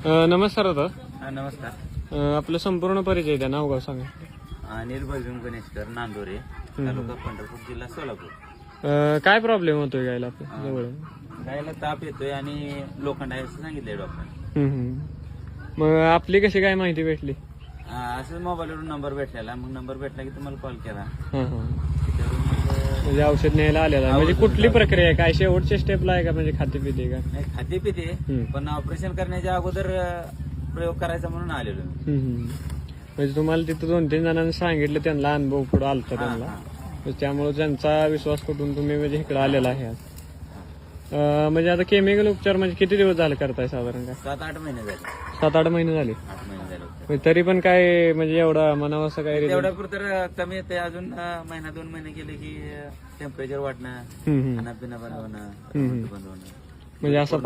नमस्कार दादा. नमस्कार. आपलं संपूर्ण परिचय द्या, नाव गाव सांगा. अनिल भगीम गणेशकर, नांदोरे, तालुका पंढरपूर, जिल्हा सोलापूर. काय प्रॉब्लेम होतोय गायला आपल्या जवळ? गायला ताप येतोय आणि लोखंड आहे असं सांगितलंय डॉक्टर. मग आपली कशी काय माहिती भेटली? असं मोबाईलवरून नंबर भेटलेला, मग नंबर भेटला की तुम्हाला कॉल केला. म्हणजे त्याच्यावरून औषध न्यायला आलेला आहे. म्हणजे कुठली प्रक्रिया आहे, काय शेवटच्या स्टेपला आहे का, म्हणजे खाते पिते का? नाही, खाते पिते, पण ऑपरेशन करण्याच्या अगोदर प्रयोग करायचा म्हणून आलेलो. म्हणजे तुम्हाला तिथं 2-3 जणांनी सांगितलं, त्यांना अनुभव पुढे आलता त्यांना, त्यामुळे त्यांचा विश्वास करून तुम्ही म्हणजे इकडे आलेला आहे आज. म्हणजे आता केमिकल उपचार म्हणजे किती दिवस झाले करताय साधारण? काय 7-8 महिने झाले. 7-8 महिने झाले. 8 महिने झाले. म्हणजे तरी पण काय म्हणजे एवढा म्हणावं असं काय? तेवढ्या पुरतं कमी येते. अजून 1-2 महिने गेले की टेम्परेचर वाढणं, खाणं पिणं बंद होणं, बंद होणं. म्हणजे असा